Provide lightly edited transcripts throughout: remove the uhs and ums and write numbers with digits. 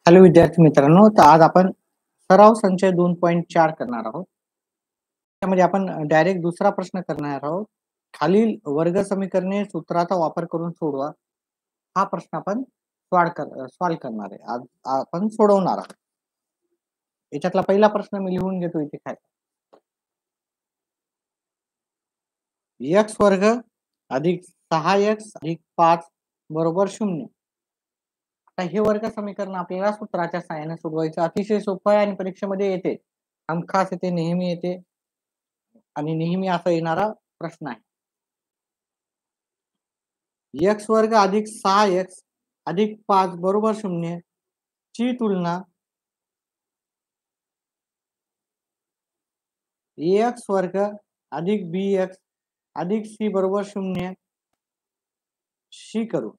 Hello विद्यार्थी मित्रांनो, तर आज आपण सराव संचय 2.4 करणार आहोत. त्यामध्ये आपण डायरेक्ट दुसरा प्रश्न करणार आहोत. खालील वर्ग समीकरणे सूत्राचा वापर करून सोडवा. हा प्रश्न आपण सॉल्व करणार आहे. आज आपण सोडवणार आहोत. याच्यातला पहिला प्रश्न मी लिहून घेतो इथे काय. x वर्ग अधिक 6x अधिक 5 बरोबर 0. आता हे वर्ग समीकरण आपल्याला सूत्राच्या सहाय्याने सोडवायचं. अतिशय सोपं आहे आणि परीक्षेमध्ये येते. हमखास येते, नेहमी येते आणि नेहमी असा येणारा प्रश्न आहे. x वर्ग अधिक 6x अधिक 5 बरोबर 0 ची तुलना ax वर्ग अधिक bx अधिक c बरोबर 0 शी करू.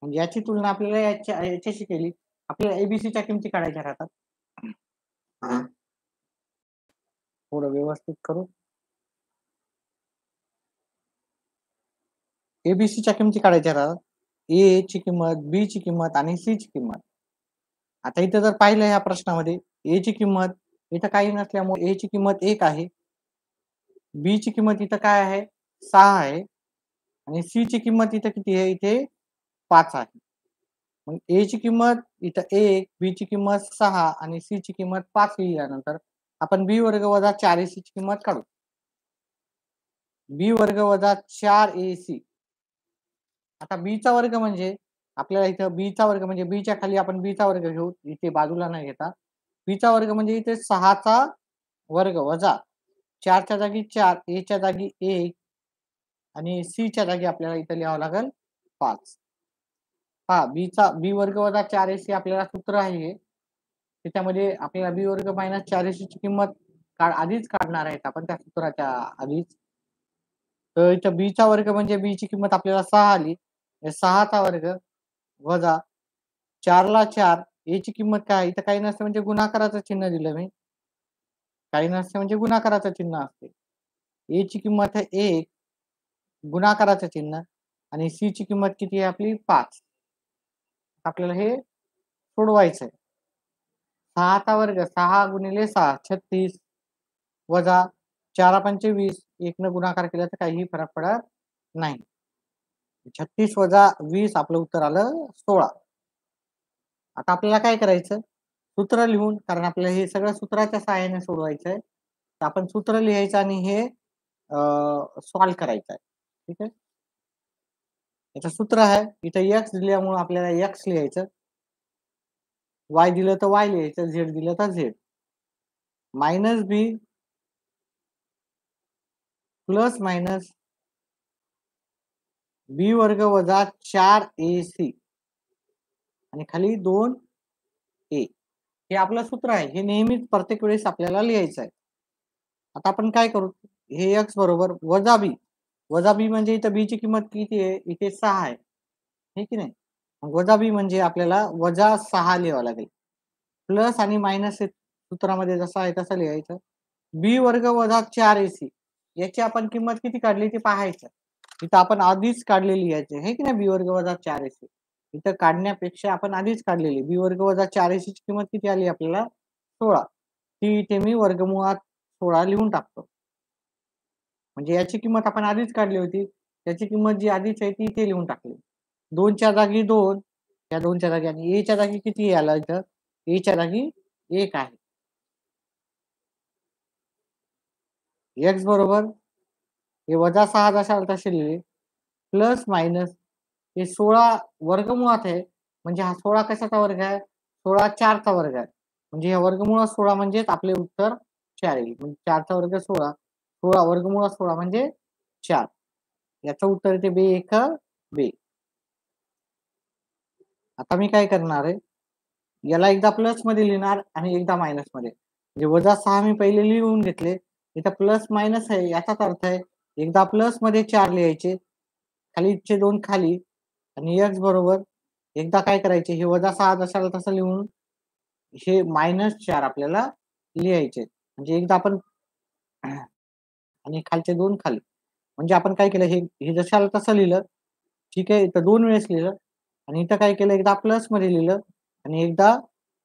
म्हणजे याची तुलना आपल्याला याच्याशी केली. आपल्याला एबीसीच्या किमती काढायच्या राहतात. थोडं व्यवस्थित करू. एबीसीच्या किमती काढायच्या राहतात. ए ची किंमत, बी ची किंमत आणि सी ची किंमत. आता इथं जर पाहिलं या प्रश्नामध्ये ए ची किंमत इथं काही नसल्यामुळे ए ची किंमत 1 आहे. बी ची किंमत इथं काय आहे 6 आहे आणि सी ची किंमत इथं किती आहे इथे 5 आहे. मग ए ची किंमत इथं 1, बी ची किंमत 6 आणि सी ची किंमत 5 लिहिल्यानंतर आपण बी वर्ग वजा 4ac ची किंमत काढू. बी वर्ग वजा 4ac. आता बी चा वर्ग म्हणजे आपल्याला इथं बी चा वर्ग म्हणजे बी च्या खाली आपण बी चा वर्ग घेऊ. इथे बाजूला नाही घेता. बी चा वर्ग म्हणजे इथे 6 चा वर्ग वजा 4 च्या जागी 4, ए च्या जागी 1 आणि सी च्या जागी आपल्याला इथं लिहावं लागेल 5. हा बी वर्ग वजा 4ac आपल्याला सूत्र आहे हे. त्याच्यामध्ये आपल्याला बी वर्ग मायनस 4ac ची किंमत आधीच काढणार आहेत आपण त्या सूत्राच्या आधीच. तर इथं बी चा वर्ग म्हणजे बी ची किंमत आपल्याला 6 आली. 6 चा वर्ग वजा 4 ला 4, ए ची किंमत काय इथं काही नसतं म्हणजे गुणाकाराचं चिन्ह दिलं मी. काही नसते म्हणजे गुणाकाराचं चिन्ह असते. ए ची किंमत आहे 1 गुणाकाराचं चिन्ह आणि सी ची किंमत किती आहे आपली 5. आपल्याला हे सोडवायचं आहे. 6 चा वर्ग 6 गुणिले 6 36 वजा 4 पंचे 20 1 न गुणाकार केला तर काहीही फरक पडत नाही. 36 वजा 20 आपलं उत्तर आलं 16. आता आपल्याला काय करायचं सूत्र लिहून, कारण आपल्याला हे सगळं सूत्राच्या सहाय्याने सोडवायचं आहे. तर आपण सूत्र लिहायचं आणि हे सॉल्व करायचं आहे. ठीक आहे. याचं सूत्र आहे इथं x दिल्यामुळे आपल्याला x लिहायचं, y दिलं तर y लिहायचं, z दिलं तर z. मायनस बी प्लस मायनस बी वर्ग वजा 4ac आणि खाली 2a. हे आपलं सूत्र आहे. हे नेहमीच प्रत्येक वेळेस आपल्याला लिहायचं आहे. आता आपण काय करू, हे x बरोबर वजा b. वजा बी म्हणजे इथं बी ची किंमत किती आहे इथे 6 आहे. हे की नाही. वजा बी म्हणजे आपल्याला वजा 6 लिहावं लागेल. प्लस आणि मायनस सूत्रामध्ये जसं आहे तसं लिहायचं. बी वर्ग वजा 4ac याची आपण किंमत किती काढली ते पाहायचं. इथं आपण आधीच काढलेली याची हे की नाही बी वर्ग वजा 4ac. इथं काढण्यापेक्षा आपण आधीच काढलेली बी वर्ग वजा 4ac ची किंमत किती आली आपल्याला 16. ती इथे मी वर्गमुळात 16 लिहून टाकतो. म्हणजे याची किंमत आपण आधीच काढली होती. त्याची किंमत जी आधीच आहे ती इथे लिहून टाकली. 2 च्या जागी 2, या 2 च्या जागी आणि ए च्या जागी किती आला इथं ए च्या जागी 1 आहे. x बरोबर हे वजा 6 जशाला तसे लिहिले प्लस मायनस हे 16 वर्गमुळात आहे म्हणजे हा 16 कशाचा वर्ग आहे 16 4 चा वर्ग आहे. म्हणजे हे वर्गमुळात 16 म्हणजेच आपले उत्तर 4 येईल. म्हणजे 4 चा वर्ग 16, 16 वर्गमुळात 16 म्हणजे 4. याचं उत्तर येते बे 1 बे. आता मी काय करणार आहे याला एकदा प्लस मध्ये लिहिणार आणि एकदा मायनस मध्ये. म्हणजे वजा 6 मी पहिले लिहून घेतले. इथं प्लस मायनस आहे याचाच अर्थ आहे एकदा प्लस मध्ये 4 लिहायचे, खालीचे 2 खाली आणि x बरोबर एकदा काय करायचे हे वजा 6 जशाला तसं लिहून हे -4 आपल्याला लिहायचे. म्हणजे एकदा आपण आणि खालचे 2 खाली. म्हणजे आपण काय केलं हे जशाला तसं लिहिलं. ठीक आहे. इथं 2 वेळेस लिहिलं आणि इथं काय केलं, एकदा प्लस मध्ये लिहिलं आणि एकदा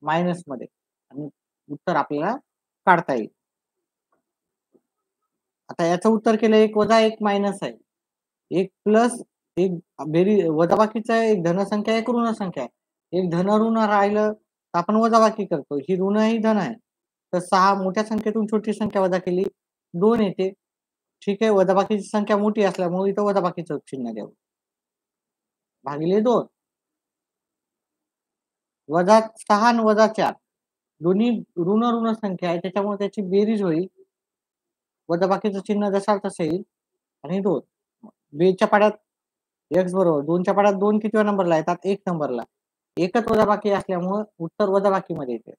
मायनस मध्ये, आणि उत्तर आपल्याला काढता येईल. आता याचं उत्तर केलं 1 वजा 1 मायनस आहे, 1 प्लस 1 वजाबाकीचा आहे, एक धनसंख्या आहे, एक ऋण संख्या आहे. एक धन ऋण राहिलं तर आपण वजाबाकी करतो, ही ऋण ही धन आहे. तर 6 मोठ्या संख्येतून छोटी संख्या वजा केली 2 येते. ठीक आहे, वजाबाकीची संख्या मोठी असल्यामुळे इथं वजाबाकीचं चिन्ह द्यावं. भागिले 2 वजा 6 आणि वजा 4 दोन्ही ऋण ऋण संख्या आहे, त्याच्यामुळे त्याची बेरीज होईल. वजाबाकीचं चिन्ह जसा तसं येईल आणि 2 बेच्या पाड्यात x बरोबर 2च्या पाड्यात 2 कितव्या नंबरला येतात? 1 नंबरला. एकच वजाबाकी असल्यामुळे उत्तर वजाबाकीमध्ये येते.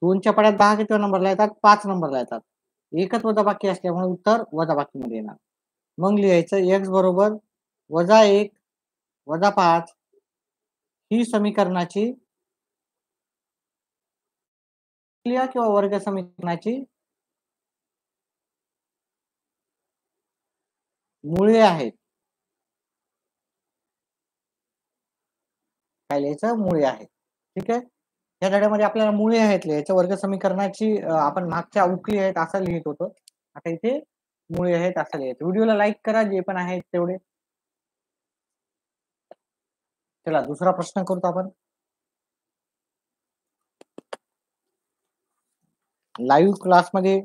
2च्या पाड्यात 10 कितव्या नंबरला येतात? 5 नंबरला येतात. एकच वजाबाकी असल्यामुळे उत्तर वजाबाकीमध्ये येणार. मग लिहायचं x बरोबर वजा 1 वजा 5 ही समीकरणाची किंवा वर्ग समीकरणाची मुळे आहेत. काय लिहायचं? मुळे आहेत. ठीक आहे. या धड्यामध्ये आपल्याला मुळे आहेत लिहायचं. वर्ग समीकरणाची आपण मागच्या उकली आहेत असं लिहित होतो. आता इथे मुळे आहेत असं लिहायचं. व्हिडिओला लाईक करा जे पण आहेत तेवढे. चला दुसरा प्रश्न करतो आपण. लाईव्ह क्लासमध्ये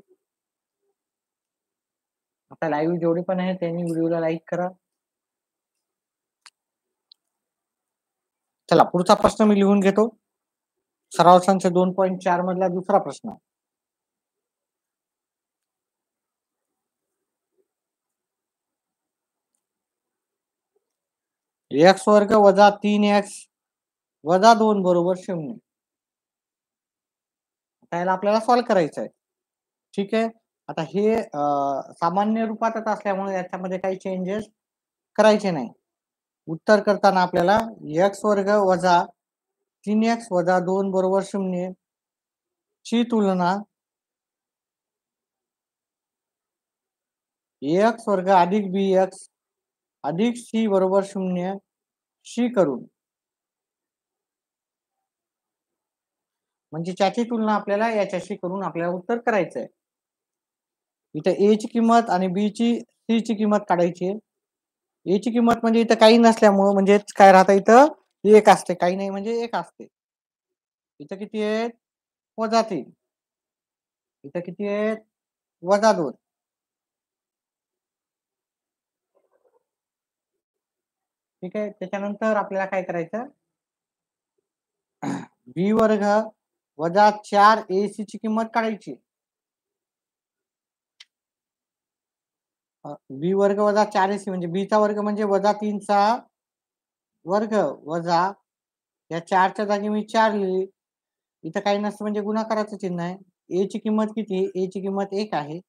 आता लाईव्ह जेवढे पण आहेत त्यांनी व्हिडिओला लाईक करा. चला पुढचा प्रश्न मी लिहून घेतो. सराव संच 2.4 मधला दुसरा प्रश्न. x वर्ग वजा 3x वजा 2 बरोबर 0. त्याला आपल्याला सॉल्व्ह करायचं आहे. ठीक आहे. आता हे सामान्य रूपातच असल्यामुळे याच्यामध्ये काही चेंजेस करायचे नाही. उत्तर करताना आपल्याला x वर्ग वजा 3x वजा 2 बरोबर 0 ची तुलना ax वर्ग अधिक bx अधिक c बरोबर 0 शी करून, म्हणजे त्याची तुलना आपल्याला याच्याशी करून आपल्याला उत्तर करायचं आहे. इथे a ची किंमत आणि b ची c ची किंमत काढायची आहे. a ची किंमत म्हणजे इथं काही नसल्यामुळं म्हणजे काय राहतं, इथं 1 असते, काही नाही म्हणजे 1 असते. इथं किती आहे? वजा 3. इथं किती आहे? वजा 2. ठीक आहे. त्याच्यानंतर आपल्याला काय करायचं? b वर्ग वजा 4 ac ची किंमत काढायची. b वर्ग वजा 4 ac म्हणजे b चा वर्ग म्हणजे वजा 3 चा वर्ग वजा या 4 च्या जागी मी 4 लिहिली. इथं काही नसतं म्हणजे गुणाकाराचं चिन्ह आहे. a ची किंमत किती? a ची किंमत 1 आहे.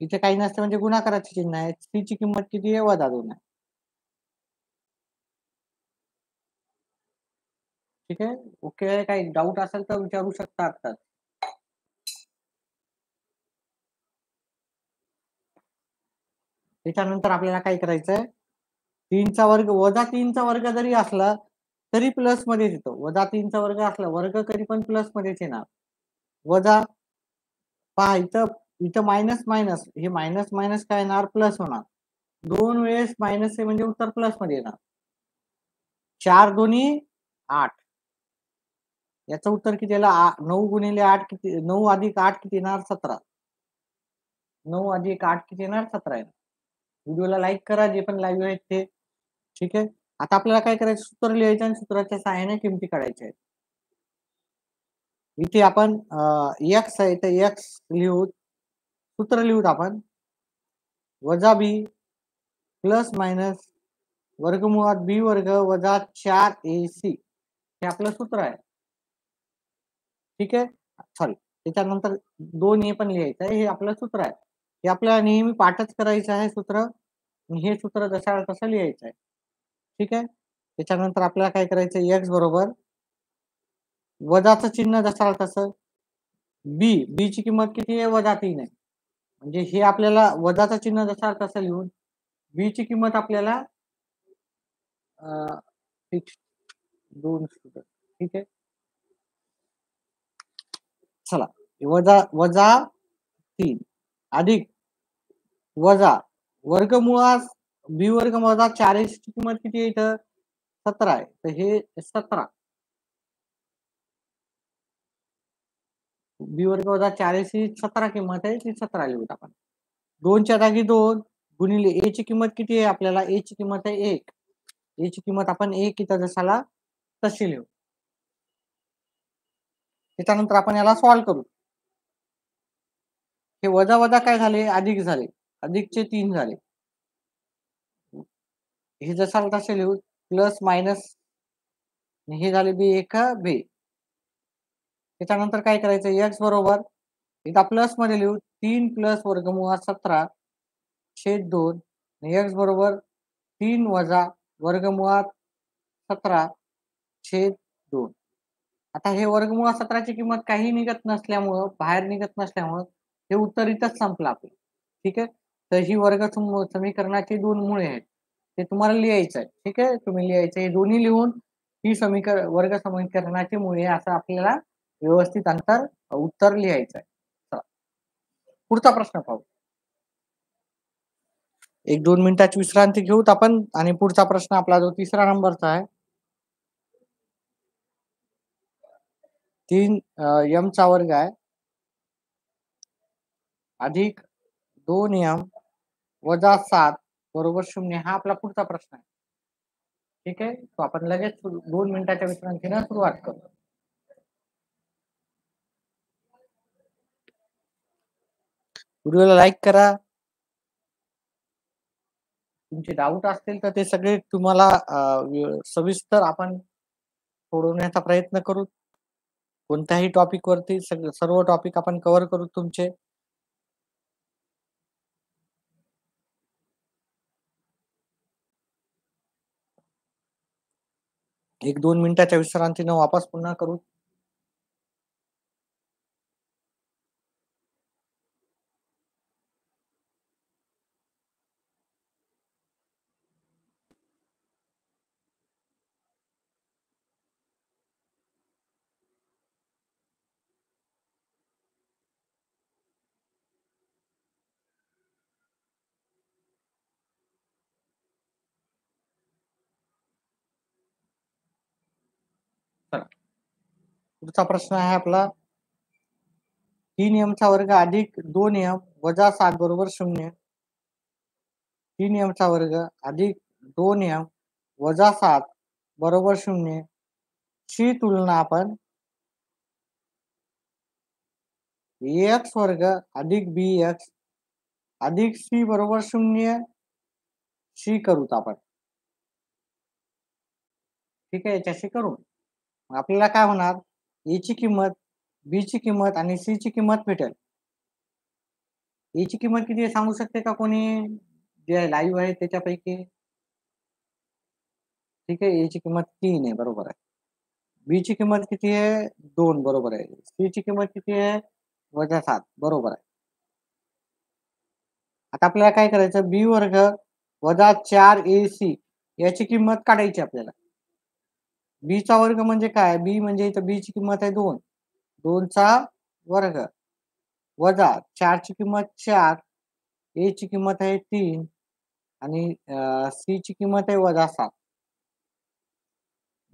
इथे काही नसतं म्हणजे गुणाकाराचे चिन्ह आहे. c ची किंमत किती आहे? वजा 2 आहे. ठीक आहे. ओके. काही डाऊट असेल तर विचारू शकता आता. त्याच्यानंतर आपल्याला काय करायचंय? 3 चा वर्ग वजा 3 चा वर्ग जरी असला तरी प्लस मध्ये येतो. वजा 3 चा वर्ग असला वर्ग कधी पण प्लस मध्येच येणार. वजा पहा इथं इथं मायनस मायनस हे मायनस मायनस काय येणार? प्लस होणार. 2 वेळेस मायनस आहे म्हणजे उत्तर प्लस मध्ये येणार. 4 दोन्ही 8. याचं उत्तर किती आलं? 9 गुणिले 8 किती? 9 अधिक 8 किती येणार? 17. 9 अधिक 8 किती येणार? 17 येणार. व्हिडिओला लाईक करा जे पण लाईव्ह आहेत ते. ठीक आहे. आता आपल्याला काय करायचं? सूत्र लिहायचं आणि सूत्राच्या सहाय्याने किमती काढायच्या आहेत. इथे आपण x आहे तर x लिहू, सूत्र लिहूत आपण वजा b प्लस मायनस वर्गमुळात b वर्ग वजा 4ac हे आपलं सूत्र आहे. ठीक आहे. सॉरी, त्याच्यानंतर 2 हे पण लिहायचं आहे. हे आपलं सूत्र आहे. हे आपल्याला नेहमी पाठच करायचं आहे सूत्र. हे सूत्र जसं तसं लिहायचं आहे. ठीक आहे. त्याच्यानंतर आपल्याला काय करायचं? x बरोबर वजाचं चिन्ह जसं तसं b ची किंमत किती आहे? वजा 3 आहे. म्हणजे हे आपल्याला वजाचं चिन्ह जसं तसं लिहून बी ची किंमत आपल्याला फिक्स 2 स्टुडंट. ठीक आहे. चला, वजा वजा 3 अधिक वजा वर्गमुळात बी वर्ग वजा 4 ची किंमत किती आहे इथं? 17 आहे. तर हे 17 बी वर्ग वजा 4 ही 17 किंमत आहे, ती 17 लिहूत आपण. 2 च्या जागी 2 गुणिले ए ची किंमत किती आहे आपल्याला? ए ची किंमत आहे 1. ए ची किंमत आपण 1 इथं जसाला तशी लिहू. त्याच्यानंतर आपण याला सॉल्व्ह करू. हे वजा वजा काय झाले? अधिक झाले. अधिकचे 3 झाले. हे जसाला तसे लिहू. प्लस मायनस हे झाले बी एक बी. त्याच्यानंतर काय करायचं? एक्स बरोबर इथं प्लस मध्ये लिहू 3 प्लस वर्गमुळात 17 छेद 2 एक्स बरोबर 3 वजा वर्गमुळात 17 छेद 2. आता हे वर्गमुळात 17 ची किंमत काही निघत नसल्यामुळं, बाहेर निघत नसल्यामुळं हे उत्तर इथंच संपलं आपलं. ठीक आहे. तर ही वर्ग समीकरणाची 2 मुळे आहेत. ते तुम्हाला लिहायचं आहे. ठीक आहे. तुम्ही लिहायचं हे दोन्ही लिहून ही वर्ग समीकरणाची मुळे असं आपल्याला व्यवस्थित उत्तर लिहायचं आहे. चला. पुढचा प्रश्न पाहू. 1-2 मिनिटाची विश्रांती घेऊत आपण आणि पुढचा प्रश्न आपला जो 3रा नंबरचा आहे. 3 m चा वर्ग आहे अधिक 2 m वजा 7 बरोबर 0 हा आपला पुढचा प्रश्न आहे. ठीक आहे. तो आपण लगेच 2 मिनिटाच्या विश्रांतीने सुरुवात करू. व्हिडिओला लाईक करा. तुमचे डाऊट असतील तर ते सगळे तुम्हाला सविस्तर आपण सोडवण्याचा प्रयत्न करू. कोणत्याही टॉपिक वरती सर्व टॉपिक आपण कव्हर करू तुमचे. एक 2 मिनिटाच्या विश्रांतीने वापस पुन्हा करू. पुढचा प्रश्न आहे आपला 3 m चा वर्ग अधिक 2 m वजा 7 बरोबर 0. 3 m चा वर्ग अधिक 2 m वजा 7 बरोबर 0 ची तुलना आपण x वर्ग अधिक bx अधिक c बरोबर 0 शी करूत आपण. ठीक आहे. याच्याशी करू. आपल्याला काय होणार? ए ची किंमत, बी ची किंमत आणि सी ची किंमत भेटेल. ए ची किंमत किती आहे सांगू शकते का कोणी? जे लाईव्ह आहे त्याच्यापैकी? ठीक आहे. ए ची किंमत 3 आहे. बरोबर आहे. बी ची किंमत किती आहे? 2 बरोबर आहे. सी ची किंमत किती आहे? वजा 7 बरोबर आहे. आता आपल्याला काय करायचं? बी वर्ग वजा 4ac याची किंमत काढायची आपल्याला. बी चा वर्ग म्हणजे काय? बी म्हणजे इथं बी ची किंमत आहे 2. 2 चा वर्ग वजा 4 ची किंमत 4, ए ची किंमत आहे 3 आणि सी ची किंमत आहे वजा 7.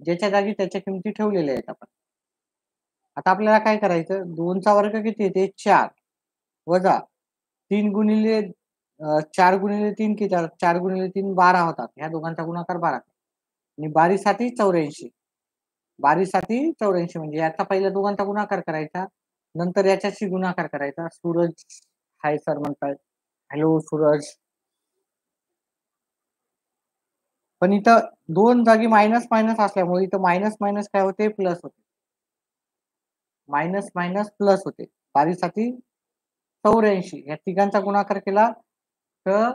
ज्याच्या जागी त्याच्या किमती ठेवलेल्या आहेत आपण. आता आपल्याला काय करायचं? 2 चा वर्ग किती येते? 4 वजा 3 गुणिले 4 गुणिले 3 किती? 4 गुणिले 3 12 होतात. ह्या दोघांचा गुणाकार 12 आणि 12साठी 84. 12साठी 84 म्हणजे याचा पहिल्या दोघांचा गुणाकार करायचा, नंतर याच्याशी गुणाकार करायचा. सूरज हाय सर म्हणतायत. हॅलो सूरज. पण इथं 2 जागी मायनस मायनस असल्यामुळे इथं मायनस मायनस काय होते? प्लस होते. मायनस मायनस प्लस होते. 12साठी 84 या तिघांचा गुणाकार केला तर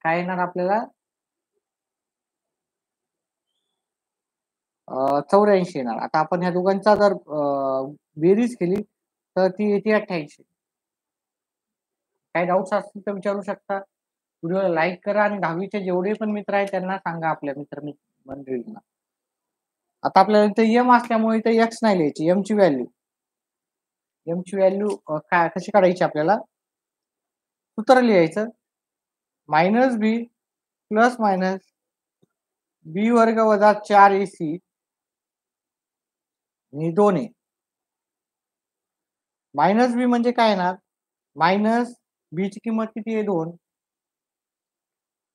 काय येणार आपल्याला? 84 येणार. आता आपण ह्या दोघांचा जर बेरीज केली तर ती येते 88. काही डाऊट्स असतील तर विचारू शकता. व्हिडिओला लाईक करा आणि 10वीचे जेवढे पण मित्र आहेत त्यांना सांगा आपल्या मंडळींना. आता आपल्याला इथे एम असल्यामुळे इथे एक्स नाही लिहायची, एमची व्हॅल्यू काय कशी काढायची आपल्याला? सूत्र लिहायचं मायनस बी प्लस मायनस बी वर्ग वजा 4ac आणि 2a. मायनस बी म्हणजे काय येणार? मायनस बी ची किंमत किती आहे? 2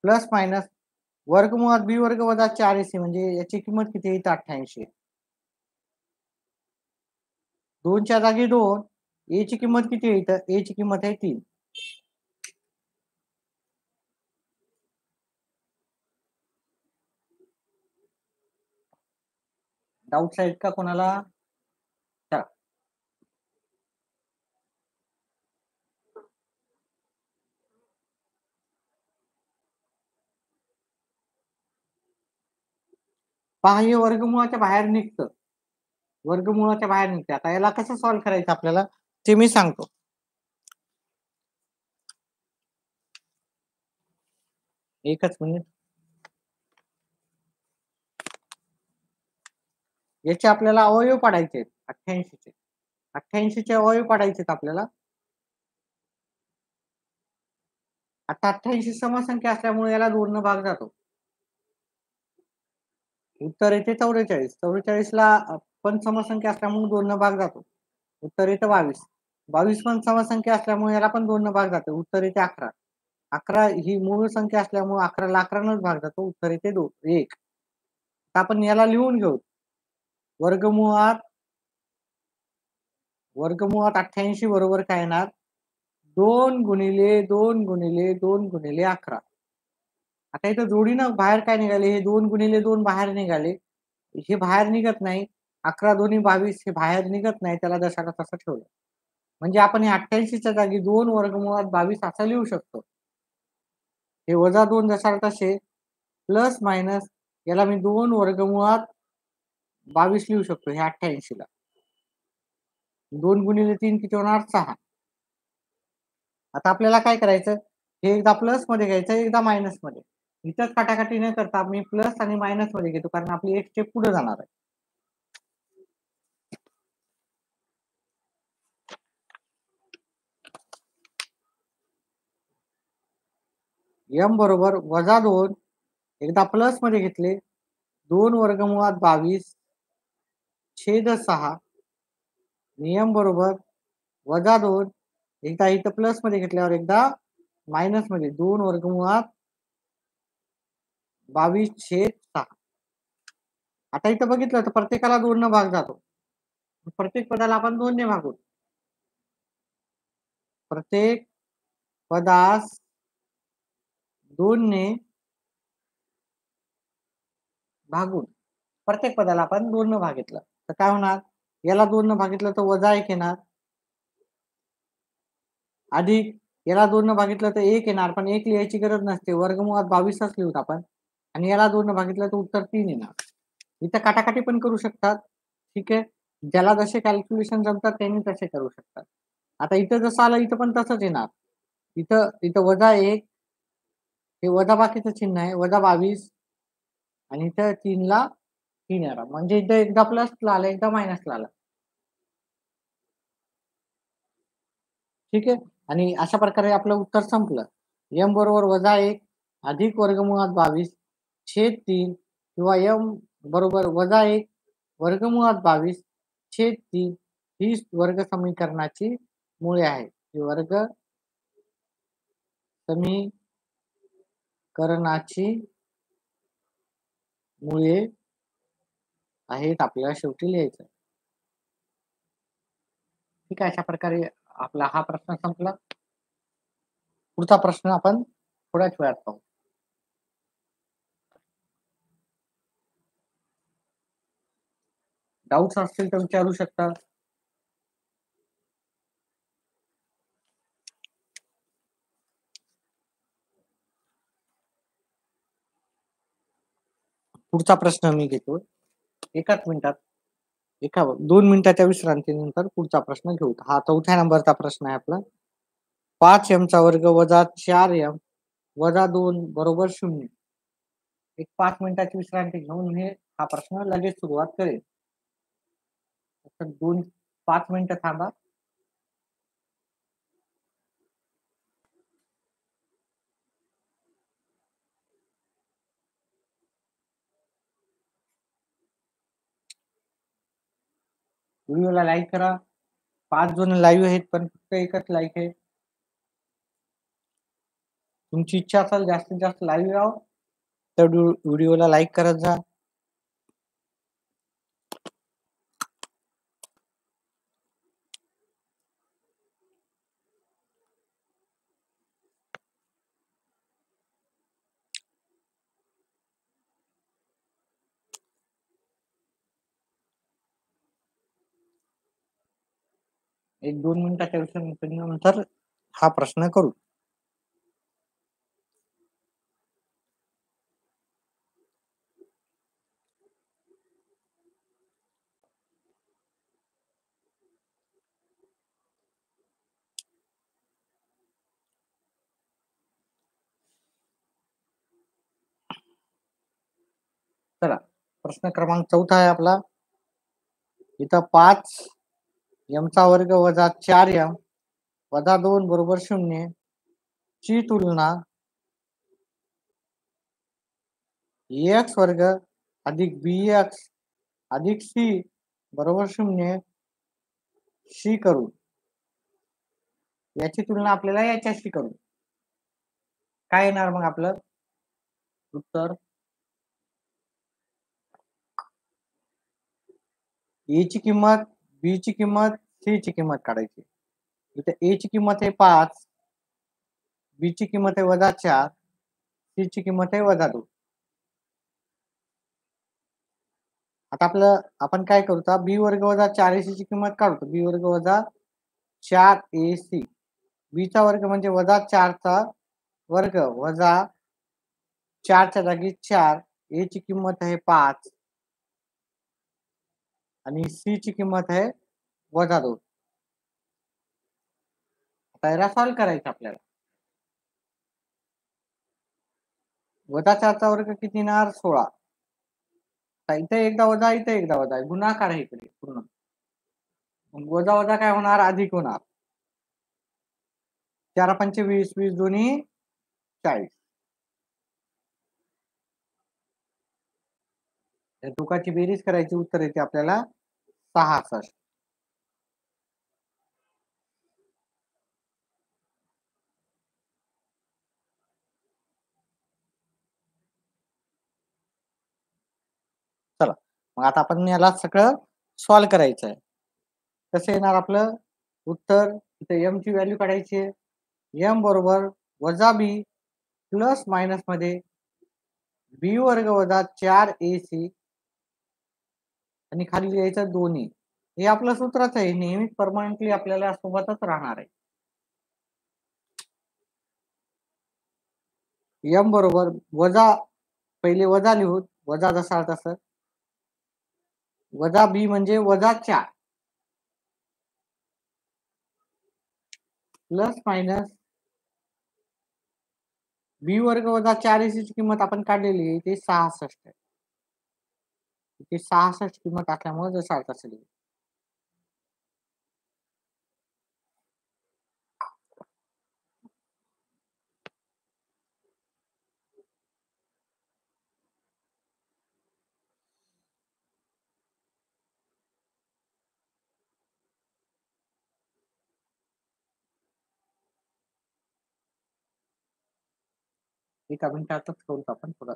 प्लस मायनस वर्गमुळात बी वर्ग वजा 4ac म्हणजे याची किंमत किती आहे? 88. 2 च्या जागी 2, ए ची किंमत किती आहे? तर ए ची किंमत आहे 3. डाऊट्स आहेत का कोणाला? चला. पहा हे वर्गमुळाच्या बाहेर निघतं. वर्गमुळाच्या बाहेर निघते. आता याला कसं सॉल्व्ह करायचं आपल्याला ते मी सांगतो. एकच मिनिट. याचे आपल्याला अवयव पाडायचे आहेत 88चे. 88चे अवयव पाडायचे आहेत आपल्याला. आता 88 समसंख्या असल्यामुळे याला 2 न भाग जातो. उत्तर येते 44. 44 ला पण समसंख्या असल्यामुळे 2 न भाग जातो. उत्तर येते 22. 22 पण समसंख्या असल्यामुळे याला पण 2 न भाग जातो. उत्तर येते 11. 11 ही मूळ संख्या असल्यामुळे 11ला 11 भाग जातो. उत्तर येते 1. आपण याला लिहून घेऊ. वर्गमुळात 88 बरोबर काय येणार? 2 गुणिले 2 गुणिले 2 गुणिले 11. आता इथं जोडीनं बाहेर काय निघाले? हे 2 गुणिले 2 बाहेर निघाले. हे बाहेर निघत नाही. 11 दोन्ही 22 हे बाहेर निघत नाही. त्याला जशाला तसं ठेवलं. म्हणजे आपण हे 88च्या जागी 2 वर्गमुळात 22 असं लिहू शकतो. हे वजा 2 जशाला तसे प्लस मायनस याला मी 2 वर्गमुळात 22 लिहू शकतो हे 88ला. 2 गुणिले 3 किती होणार? 6. आता आपल्याला काय करायचं? हे एकदा प्लस मध्ये घ्यायचं, एकदा मायनस मध्ये. इथं काटाकाटी न करता मी प्लस आणि मायनस मध्ये घेतो कारण आपली एक स्टेप पुढे जाणार आहे. एम बरोबर वजा 2 एकदा प्लस मध्ये घेतले 2 वर्गमुळात 22 छेद 6 नियम बरोबर वजा 2 एकदा इथं प्लस मध्ये घेतल्यावर एकदा मायनस मध्ये 2 वर्गमुळात 22 छेद 6. आता इथं बघितलं तर प्रत्येकाला 2 न भाग जातो. प्रत्येक पदाला आपण 2 ने भागू. प्रत्येक पदास 2 ने भागून प्रत्येक पदाला आपण 2 न भागितलं तर काय होणार? याला 2 न भागितलं तर वजा 1 येणार. अधिक याला 2 न भागितलं तर 1 येणार पण 1 लिहायची गरज नसते. वर्गमुळात 22च लिहूत आपण. आणि याला 2 न भागितलं तर उत्तर 3 येणार. इथं काटाकाटी पण करू शकतात. ठीक आहे. ज्याला जसे कॅल्क्युलेशन जमतात त्यांनी तसे करू शकतात. आता इथं जसं आलं इथं पण तसंच येणार. इथं इथं वजा 1 हे वजा बाकीचं चिन्ह आहे वजा 22 आणि इथं 3 ला 3 येणार. म्हणजे इथं एकदा प्लस ला आलं एकदा मायनस ला आलं. ठीक आहे. आणि अशा प्रकारे आपलं उत्तर संपलं. एम बरोबर वजा 1 अधिक वर्गमुळात 22 छेद 3 किंवा एम बरोबर वजा 1 वर्गमुळात 22 छेद 3 ही वर्ग समीकरणाची मुळे आहेत. ही वर्ग समीकरणाची मुळे आहेत आपल्याला शेवटी लिहायचं. ठीक आहे. अशा प्रकारे आपला हा प्रश्न संपला. पुढचा प्रश्न आपण थोड्याच वेळात पाहू. डाऊट्स असतील तर विचारू शकता. पुढचा प्रश्न मी घेतो. एकाच मिनिटात 2 मिनिटाच्या विश्रांतीनंतर पुढचा प्रश्न घेऊ. हा 4थ्या नंबरचा प्रश्न आहे आपला. 5m चा वर्ग वजा 4m -2 बरोबर 0. एक 5 मिनिटाची विश्रांती घेऊन हा प्रश्न लगेच सुरुवात करेल. फक्त 5 मिनिटं थांबा. व्हिडिओला लाईक करा. 5 जण लाईव्ह आहेत, पण फक्त एकच लाईक आहे. तुमची इच्छा असेल जास्तीत जास्त लाईव्ह राहावं, तर व्हिडिओला लाईक करत जा. एक 2 मिनिटाच्या विश्रांतीनंतर हा प्रश्न करू. चला, प्रश्न क्रमांक 4 आहे आपला. इथं 5 m चा वर्ग वजा 4m वजा 2 बरोबर 0 ची तुलना x वर्ग अधिक bx अधिक c बरोबर 0 शी करू. याची तुलना आपल्याला याच्याशी करू. काय येणार मग आपलं उत्तर? ए ची किंमत, बी ची किंमत, सी ची किंमत काढायची. इथे ए ची किंमत आहे 5, बी ची किंमत आहे -4, सी ची किंमत आहे -2. आता आपण काय करू, बी वर्ग वजा 4ac ची किंमत काढतो. बी वर्ग वजा 4ac, बी चा वर्ग म्हणजे वजा 4 चा वर्ग वजा 4 च्या जागी 4, ए ची किंमत आहे 5 आणि सी ची किंमत आहे -2. आता याला सॉल्व्ह करायचं आपल्याला. -4 चा वर्ग किती येणार? 16. इथे एकदा वजा, इथे एकदा वजा, गुणाकार आहे इकडे पूर्ण. वजा वजा काय होणार? अधिक होणार. 4 पंचे 20, 20 दोन्ही 40. या दोघांची बेरीज करायची, उत्तर येते आपल्याला 66. चला, मग आता आपण याला सगळं सॉल्व्ह करायचं आहे. कसं येणार आपलं उत्तर? इथे m ची व्हॅल्यू काढायची आहे. m बरोबर वजा b प्लस मायनस मध्ये b वर्ग वजा 4ac आणि खाली लिहायचं 2e. हे आपलं सूत्रच आहे, नेहमी परमनंटली आपल्याला सोबतच राहणार आहे. m बरोबर वजा, पहिले वजा लिहू, वजा जसा तसं, वजा b म्हणजे वजा 4 प्लस मायनस बी वर्ग वजा 4ac ची किंमत आपण काढलेली आहे, ती 66 आहे. ती 66 किंमत असल्यामुळे जसा तसं लिहू. एका मिनिटातच करू आपण पुढं.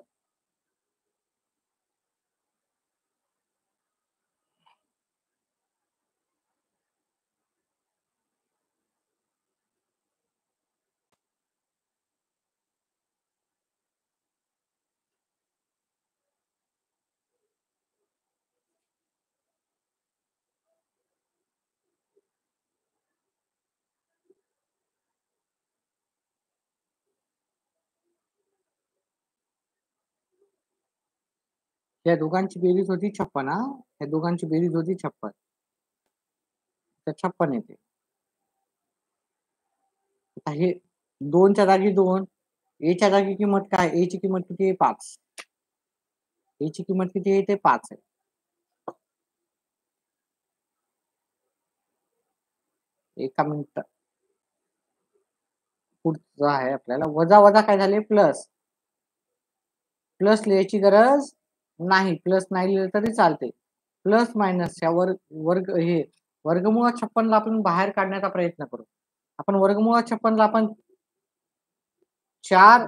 या दोघांची बेरीज होती 56. या दोघांची बेरीज होती 56. तर 56 येते. आता हे 2च्या जागी 2, एच्या जागी किंमत काय? ए ची किंमत किती आहे? 5. ए ची किंमत किती आहे? ते 5 आहे. एका मिनिट पुढचं आहे आपल्याला वजा वजा काय झाले? प्लस. प्लस लिहायची गरज नाही. प्लस नाही लिहिलं तरी चालते. प्लस मायनस या वर्ग हे वर्गमूळ 56 ला आपण बाहेर काढण्याचा प्रयत्न करू. आपण वर्गमूळ 56 ला आपण 4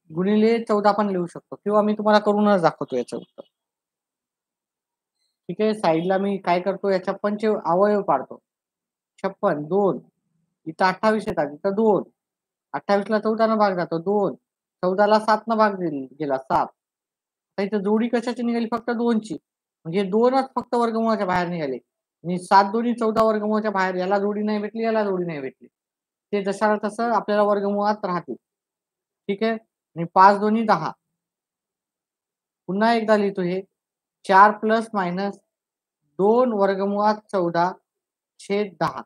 गुणिले 14 पण लिहू शकतो किंवा मी तुम्हाला करूनच दाखवतो याचं उत्तर. ठीक आहे. साईडला मी काय करतो या 56 चे अवयव पाडतो. 56 2 इथं 28 येतात इथं 2 28 ला 14 न भाग जातो 2 14 ला 7 न भाग गेला 7. आता इथं जोडी कशाची निघाली? फक्त 2 ची. म्हणजे 2च फक्त वर्गमूळाच्या बाहेर निघाले आणि 7 दोन्ही 14 वर्गमूळाच्या बाहेर याला जोडी नाही भेटली याला जोडी नाही भेटली. ते जशाला तसं आपल्याला वर्गमूळात राहतील. ठीक आहे. आणि 5 दोन्ही 10. पुन्हा एकदा लिहितो हे 4 प्लस मायनस 2 वर्गमुळात 14 छेद 10.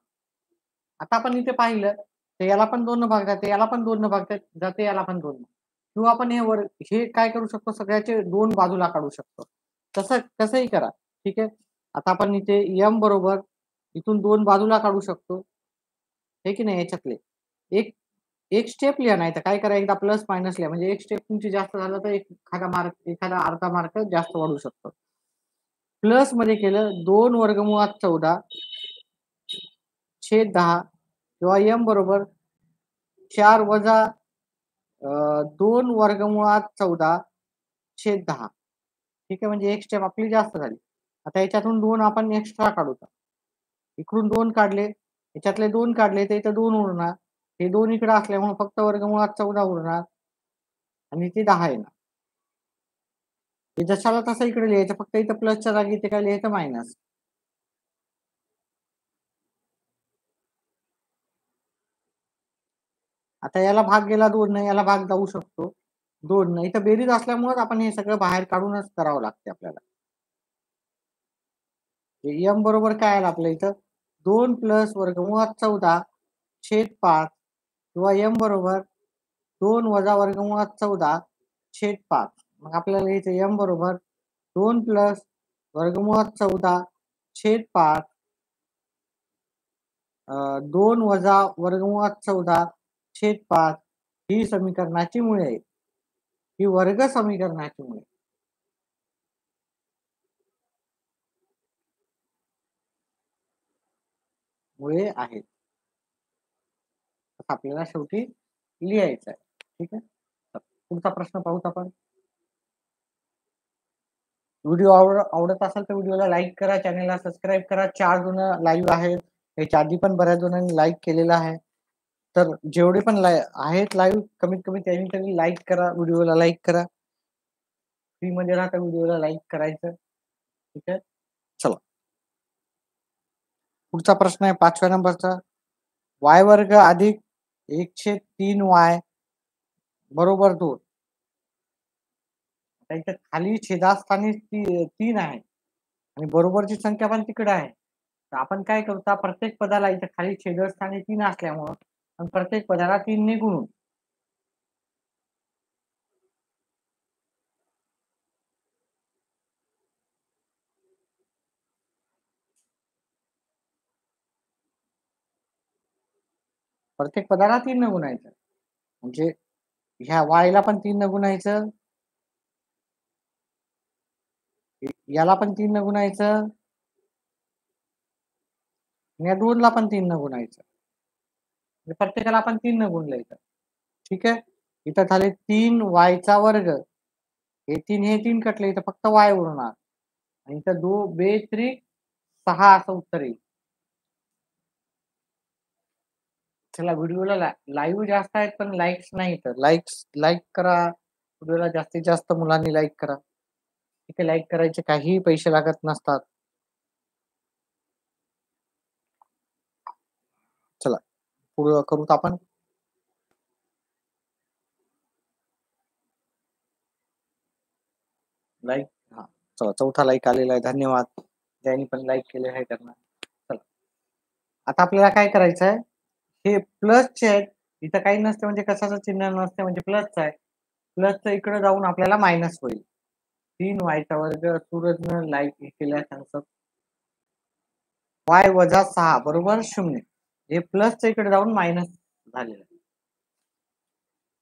आता आपण इथे पाहिलं तर याला पण 2 न भाग जाते याला पण 2 न भाग जाते याला पण 2 किंवा आपण हे काय करू शकतो सगळ्याचे 2 बाजूला काढू शकतो. तसं कसंही करा. ठीक आहे. आता आपण इथे m बरोबर इथून 2 बाजूला काढू शकतो. हे की नाही याच्यातले एक एक स्टेप लिहा नाही तर काय करा एकदा प्लस मायनस लिहा म्हणजे एक स्टेप तुमची जास्त झालं तर एखादा अर्धा मार्क जास्त वाढू शकतो. प्लस मध्ये केलं 2 वर्गमुळात 14 छेद 10 किंवा m बरोबर 4 वजा 2 वर्गमुळात 14 छेद 10. ठीक आहे. म्हणजे एक स्टेप आपली जास्त झाली. आता याच्यातून 2 आपण एक्स्ट्रा काढू. इकडून 2 काढले याच्यातले 2 काढले तर इथं 2 उरणार. हे 2 इकडे असल्यामुळे फक्त वर्गमुळात 14 उरणार आणि ते 10 येणार. हे जशाला तसं इकडे लिहायचं फक्त इथं प्लसच्या जागी इथे काय लिहायचं मायनस. आता याला भाग गेला 2 ने याला भाग जाऊ शकतो 2 ने. इथं बेरीज असल्यामुळे आपण हे सगळं बाहेर काढूनच करावं लागते आपल्याला. m बरोबर काय आलं आपल्या इथं 2 प्लस वर्गमुळात 14 छेद 5 किंवा m बरोबर 2 वजा वर्गमुळात 14 छेद 5. मग आपल्याला इथे m बरोबर 2 प्लस वर्गमुळात 14 छेद 5 2 वजा वर्गमुळात 14 छेद 5 ही समीकरणाची मुळे आहेत. ही वर्ग समीकरणाची मुळे आहेत. आपल्याला शेवटी लिहायचं आहे. ठीक आहे. पुढचा प्रश्न पाहूत आपण. व्हिडिओ आवडत असेल तर व्हिडिओला लाईक करा, चॅनलला सबस्क्राईब करा. 4 जण लाईव्ह आहेत. याच्या आधी पण बऱ्याच जणांनी लाईक केलेला आहे. तर जेवढे पण आहेत लाईव्ह कमीत कमी त्यांनी तरी लाईक करा, व्हिडिओला लाईक करा. फ्री मध्ये राहता व्हिडिओला लाईक करायचं. ठीक आहे. चला पुढचा प्रश्न आहे 5व्या नंबरचा. y वर्ग अधिक 1/3y बरोबर 2. आता इथे खाली छेदास्थानी 3 आहे आणि बरोबरची संख्या पण तिकडे आहे. तर आपण काय करतो प्रत्येक पदाला इथे खाली छेदस्थानी 3 असल्यामुळं आणि प्रत्येक पदाला 3 ने गुणू. प्रत्येक पदाला 3 न गुणायचं. म्हणजे ह्या y ला पण 3 न गुणायचं. याला पण 3 न गुणायचं. या 2 ला पण 3 न गुणायचं. प्रत्येकाला आपण 3 न गुणलं. ठीक आहे. इथं झाले 3y चा वर्ग. हे 3 कटले इथं फक्त y उरणार आणि इथं 2 बेत्रिक 6 असं उत्तर येईल. चला व्हिडिओला लाईव्ह जास्त आहेत पण लाईक्स नाही तर लाईक करा. व्हिडिओला जास्तीत जास्त मुलांनी लाईक करा. ठीक आहे. लाईक करायचे काहीही पैसे लागत नसतात. चला पुढे करूत आपण. लाईक हा चला 4था लाईक आलेला आहे. धन्यवाद. ज्यांनी पण लाईक केले आहे त्यांना. चला आता आपल्याला काय करायचं आहे हे प्लसचे आहेत इथं काही नसते म्हणजे कशाचं चिन्ह नसते म्हणजे प्लसचं आहे. प्लसचं इकडे जाऊन आपल्याला मायनस होईल. 3y चा वर्ग सूरजनं लाईक केल्या त्यांचं y वजा 6 बरोबर 0. हे प्लसच्या इकडे जाऊन मायनस झालेलं आहे.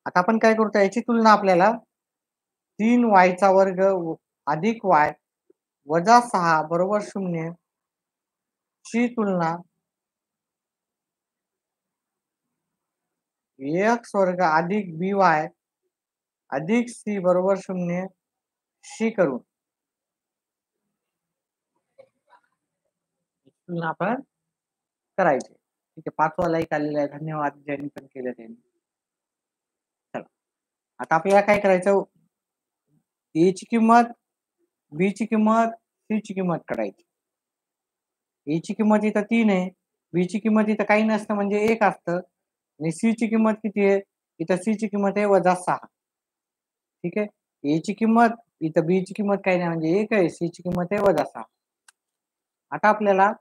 आता आपण काय करतो याची तुलना आपल्याला 3y चा वर्ग अधिक y वजा 6 बरोबर 0 ची तुलना x वर्ग अधिक by अधिक c बरोबर 0 शी करून तुलना आपण करायची. ठीक आहे. 5वा लाईक आलेला आहे. धन्यवाद ज्यांनी पण केलं त्यांनी. चला. आता आपल्याला काय करायचं a ची किंमत, b ची किंमत, c ची किंमत काढायची. a ची किंमत इथं 3 आहे. b ची किंमत इथं काही नसतं म्हणजे 1 असतं आणि c ची किंमत किती आहे? इथं c ची किंमत आहे वजा 6. ठीक आहे. a ची किंमत इथं b ची किंमत काही नाही म्हणजे 1 आहे. c ची किंमत आहे वजा 6. आता आपल्याला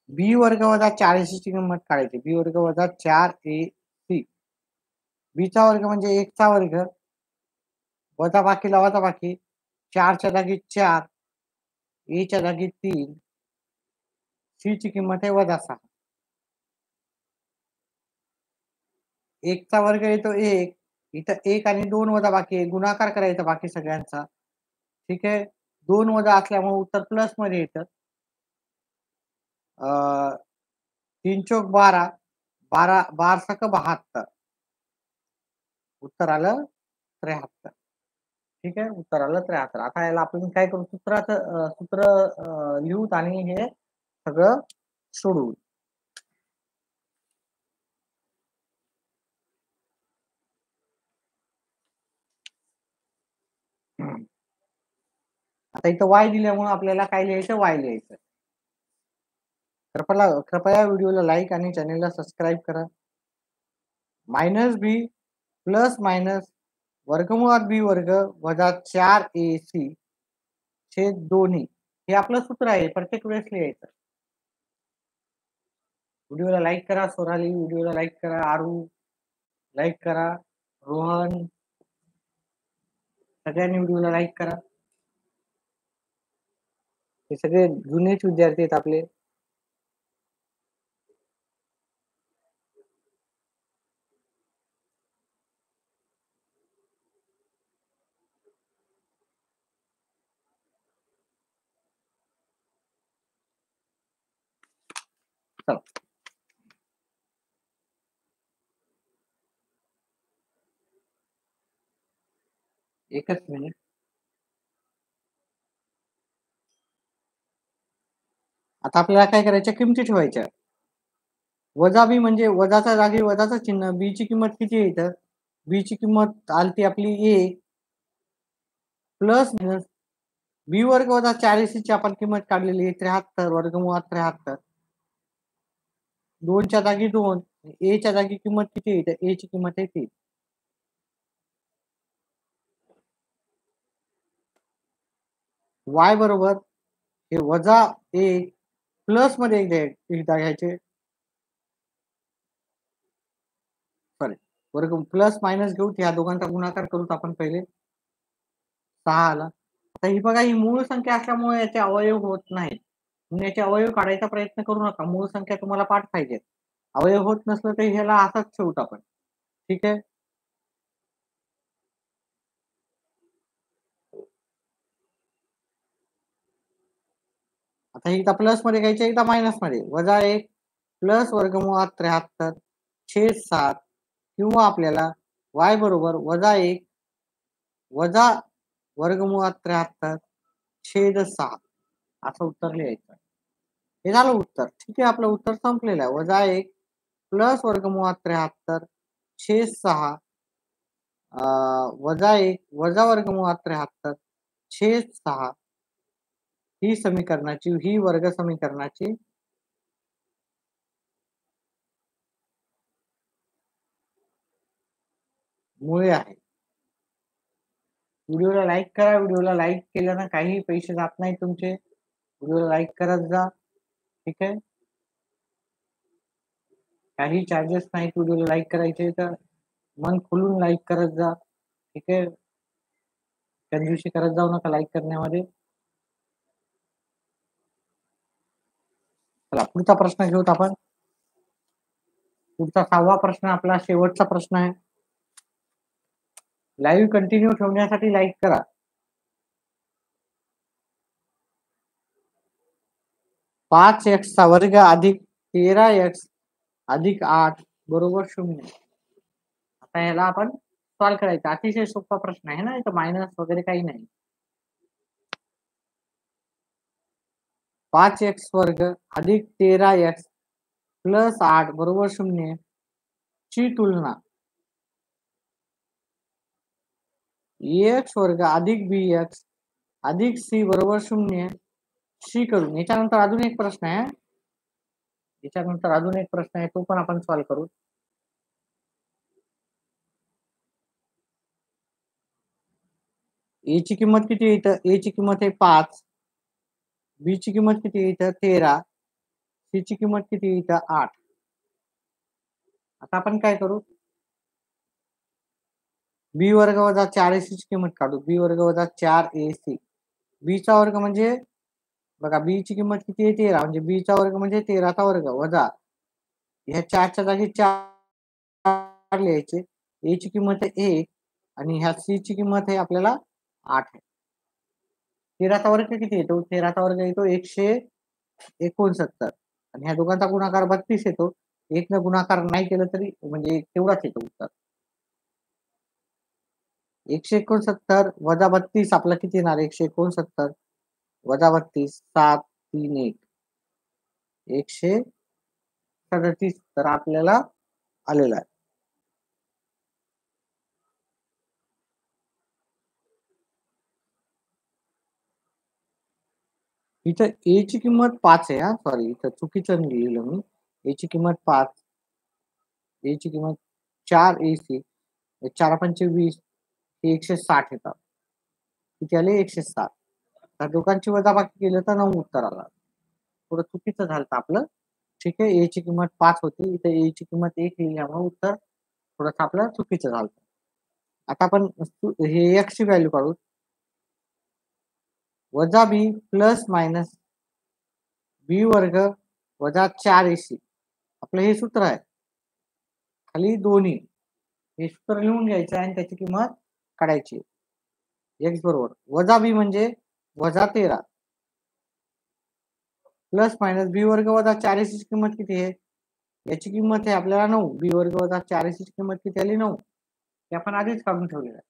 b वर्ग वजा 4ac ची किंमत काढायची. b वर्ग वजा 4ac. b चा वर्ग म्हणजे 1 चा वर्ग वजा बाकीला वजा बाकी 4 च्या जागी 4 a च्या जागी 3 c ची किंमत आहे वजा 6. 1 चा वर्ग येतो 1 इथं 1 आणि 2 वजा बाकी आहे. गुणाकार करायचा बाकी सगळ्यांचा. ठीक आहे. 2 वजा असल्यामुळे उत्तर प्लस मध्ये येतं. 3 चौक 12 12 12 सक 72 उत्तर आलं 73. ठीक आहे. उत्तर आलं 73. आता याला आपण काय करू सूत्र लिहूत आणि हे सगळं सोडवू. आता इथं y दिल्यामुळे आपल्याला काय लिहायचं y लिहायचं. कृपया व्हिडिओला लाईक आणि चॅनलला सबस्क्राईब करा. -b प्लस मायनस वर्गमुळात b वर्ग वजा 4ac छेद 2e हे आपलं सूत्र आहे. प्रत्येक वेळेस लिहायचं. व्हिडिओला लाईक करा. सोनाली व्हिडिओला लाईक करा. आरू लाईक करा. रोहन सगळ्यांनी व्हिडिओला लाईक करा. हे सगळे जुनेच विद्यार्थी आहेत आपले. चला. एकच मिनिट. आता आपल्याला काय करायच्या किमती ठेवायच्या. वजा बी म्हणजे वजाच्या जागी वजाचं चिन्ह. बी ची किंमत किती आहे इथं? बी ची किंमत आलती आपली 1 प्लस बी वर्ग वजा 4ac ची आपण किंमत काढलेली आहे 73 वर्गमुळात 73. 2 च्या जागी 2 a च्या जागी किंमत किती आहे? तर a ची किंमत आहे 3. y बरोबर हे वजा 1 प्लस मध्ये एकदा घ्यायचे. सॉरी वर्ग प्लस मायनस घेऊ. या दोघांचा गुणाकार करू आपण पहिले. 6 आला. आता ही बघा ही मूळ संख्या असल्यामुळे याचे अवयव होत नाहीत. तुम्ही याचे अवयव काढायचा प्रयत्न करू नका. मूळ संख्या तुम्हाला पाठ पाहिजे. अवयव होत नसलं तर ह्याला असाच ठेवू आपण. ठीक आहे. आता एकदा प्लस मध्ये घ्यायचे एकदा मायनस मध्ये. वजा 1 प्लस वर्गमुळात 73 छेद 7 किंवा आपल्याला y बरोबर वजा 1 वजा वर्गमुळात 73 छेद 6 असं उत्तर लिहायचं. हे झालं उत्तर. ठीक आहे. आपलं उत्तर संपलेलं आहे. वजा 1 प्लस वर्गमुळात 73 छेद 6 वजा 1 वजा वर्गमुळात 73 छेद 6 ही वर्ग समीकरणाची मुळे आहे. व्हिडिओला लाईक करा. व्हिडिओला लाईक केल्यानं काही पैसे जात नाही तुमचे. व्हिडिओला लाईक करत जा. ठीक आहे. काही चार्जेस नाहीत. व्हिडिओला लाईक करायचे तर मन खोलून लाईक करत जा. ठीक आहे, त्या दिवशी करत जाऊ नका लाईक करण्यामध्ये. चला पुढचा प्रश्न घेऊत आपण. पुढचा 6वा प्रश्न आपला शेवटचा प्रश्न आहे. लाईव्ह कंटिन्यू ठेवण्यासाठी लाईक करा. पाच एक्सचा वर्ग अधिक 13x अधिक 8 बरोबर 0. आता याला आपण सॉल्व करायचं. अतिशय सोपा प्रश्न आहे ना, इथं मायनस वगैरे काही नाही. 5x वर्ग अधिक 13x प्लस 8 बरोबर 0 ची तुलना ax वर्ग अधिक bx अधिक c बरोबर 0 शी करून. याच्यानंतर अजून एक प्रश्न आहे. याच्यानंतर अजून एक प्रश्न आहे, तो पण आपण सॉल्व करू. ए ची किंमत किती आहे इथं? ए ची किंमत आहे 5, बी ची किंमत किती आहे इथं? 13, सी ची किंमत किती आहे इथं? 8. आता आपण काय करू? बी वर्ग वजा 4ac ची किंमत काढू. बी वर्ग वजा 4ac. बी चा वर्ग म्हणजे बघा, बी ची किंमत किती आहे? 13. म्हणजे बी चा वर्ग म्हणजे 13 चा वर्ग वजा ह्या 4च्या जागी 4 लिहायचे. ए ची किंमत आहे 1 आणि ह्या सी ची किंमत आहे आपल्याला 8 आहे. 13 चा वर्ग किती येतो? 13 चा वर्ग येतो 169 आणि ह्या दोघांचा गुणाकार 32 येतो. 1 न गुणाकार नाही केलं तरी म्हणजे तेवढाच येतो उत्तर. 169 वजा 32 आपला किती येणार? 169 वजा 32 7 3 1 137 तर आपल्याला आलेला आहे. इथं ए ची किंमत 5 आहे. सॉरी, इथं चुकीचं लिहिलं मी. ए ची किंमत 5, ए ची किंमत 4ac 4 पंचे 20 हे 160 येतात. किती आले? 160. तर दोघांची वजाबाकी केलं तर 9 उत्तर आला. थोडं चुकीचं झालं आपलं. ठीक आहे, ए ची किंमत 5 होती, इथे ए ची किंमत 1 लिहिल्यामुळे उत्तर थोडंसं आपलं चुकीचं झालं. आता आपण हे x ची व्हॅल्यू काढू. वजा बी प्लस मायनस बी वर्ग वजा 4ac आपलं हे सूत्र आहे. खाली दोन्ही हे सूत्र लिहून घ्यायचं आणि त्याची किंमत काढायची. x बरोबर वजा बी म्हणजे वजा 13 प्लस मायनस बी वर्ग वजा 4ac ची किंमत किती आहे? याची किंमत आहे आपल्याला 9. बी वर्ग वजा 4ac ची किंमत किती आली? 9. ते आपण आधीच काढून ठेवलेलं आहे.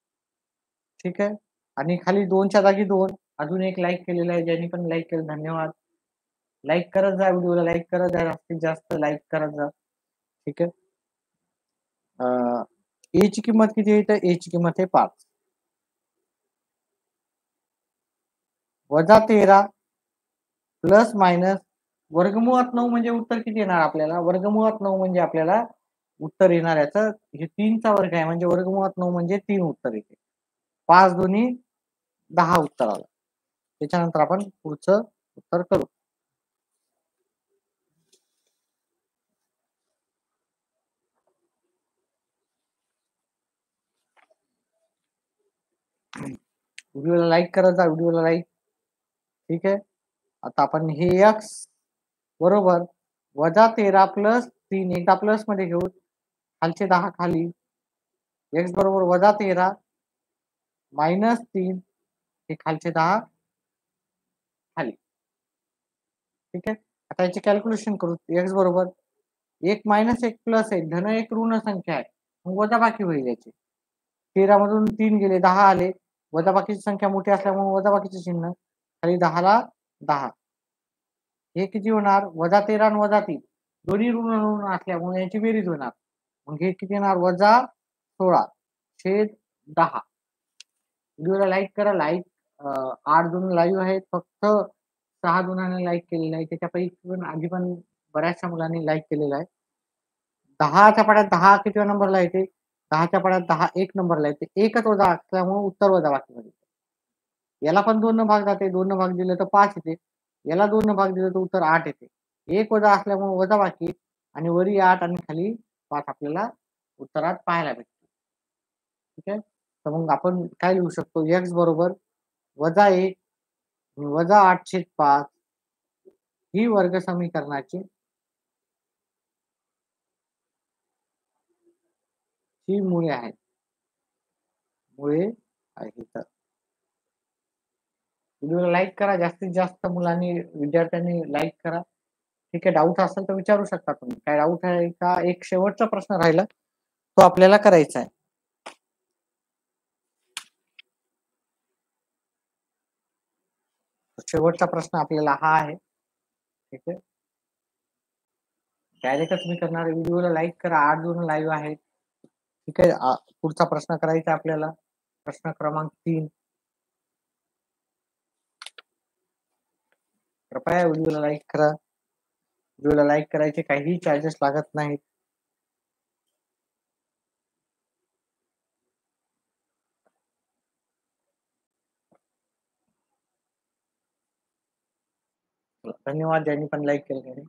ठीक आहे, आणि खाली 2च्या जागी 2. अजून एक लाईक केलेलं आहे, ज्यांनी पण लाईक केलं धन्यवाद. लाईक करत जा, व्हिडिओला लाईक करत जा, जास्तीत जास्त लाईक करत जा. ठीक आहे. ए ची किंमत किती आहे? तर ए ची किंमत आहे 5 वजा 13 प्लस मायनस वर्गमुळात 9 म्हणजे उत्तर किती येणार आपल्याला? वर्गमुळात 9 म्हणजे आपल्याला उत्तर येणार याचं हे 3 चा वर्ग आहे म्हणजे वर्गमुळात 9 म्हणजे 3 उत्तर येते. 5 दोन्ही 10 उत्तर आलं. त्याच्यानंतर आपण पुढचं उत्तर करू. व्हिडिओला लाईक करत जा, व्हिडिओला लाईक. ठीक आहे, आता आपण हे x बरोबर वजा 13 प्लस 3 एकदा प्लस मध्ये घेऊ, खालचे 10 खाली. x बरोबर वजा 13 मायनस 3 हे खालचे 10 खाली. ठीक आहे, आता याचे कॅल्क्युलेशन करू. x बरोबर 1 मायनस 1 प्लस 1 धन 1 ऋण संख्या आहे, मग वजा बाकी होईल याची. 13 मधून 3 गेले 10 आले, वजाबाकीची संख्या मोठी असल्यामुळे वजाबाकीचे चिन्ह खाली 10 ला 10. हे किती होणार? वजा 13 आणि वजा 3 दोन्ही ऋण ऋण असल्यामुळे याची बेरीज होणार. मग हे किती येणार? वजा 16 छेद 10. व्हिडिओला लाईक करा. लाईक 8 जण लाईव्ह आहेत, फक्त 6 जणांनी लाईक केलेलं आहे. त्याच्यापैकी पण आधी पण बऱ्याचशा मुलांनी लाईक केलेलं आहे. 10च्या पाड्यात 10 किती नंबरला येते? 10च्या पाड्यात 10 1 नंबरला येते. एकच वजा असल्यामुळे उत्तर वजा बाकी मध्ये. याला पण 2 भाग जाते, 2 भाग दिले तर 5 येते. याला 2 भाग दिले तर उत्तर 8 येते. 1 वजा असल्यामुळे वजा बाकी आणि वरी 8 आणि खाली 5 आपल्याला उत्तरात पाहायला भेटते. ठीक आहे. तर मग आपण काय लिहू शकतो, x बरोबर -1 -8/5 ही वर्ग समीकरणाची ही मुळे आहेत. मुळे आहेत. व्हिडिओला लाईक करा. जास्तीत जास्त मुलांनी, विद्यार्थ्यांनी लाईक करा. ठीक आहे. डाऊट असेल तर विचारू शकता तुम्ही. काय डाऊट आहे का? एक शेवटचा प्रश्न राहिला, तो आपल्याला करायचा आहे. शेवटचा प्रश्न आपल्याला हा आहे. ठीक आहे. डायरेक्टच मी करणार आहे. व्हिडिओला लाईक करा. 8 जण लाईव्ह आहेत. ठीक आहे. पुढचा प्रश्न करायचा आपल्याला. प्रश्न क्रमांक 3. कृपया व्हिडिओला लाईक करा. व्हिडिओला लाईक करायचे काहीही चार्जेस लागत नाहीत. धन्यवाद ज्यांनी पण लाईक केलं त्यांनी.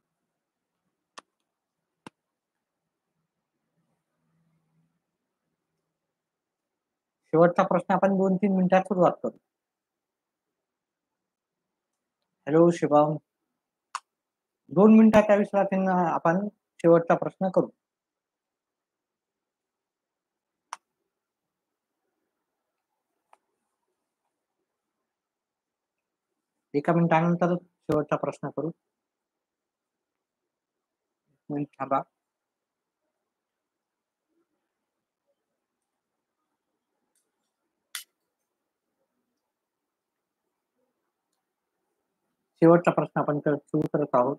शेवटचा प्रश्न आपण 2-3 मिनिटात सुरुवात करू. हॅलो शिवम. 2 मिनिटाच्या विश्रांतीनं आपण शेवटचा प्रश्न करू. एका मिनिटानंतर शेवटचा प्रश्न करू. मिनिट थांबा. शेवटचा प्रश्न आपण सुरू करत आहोत.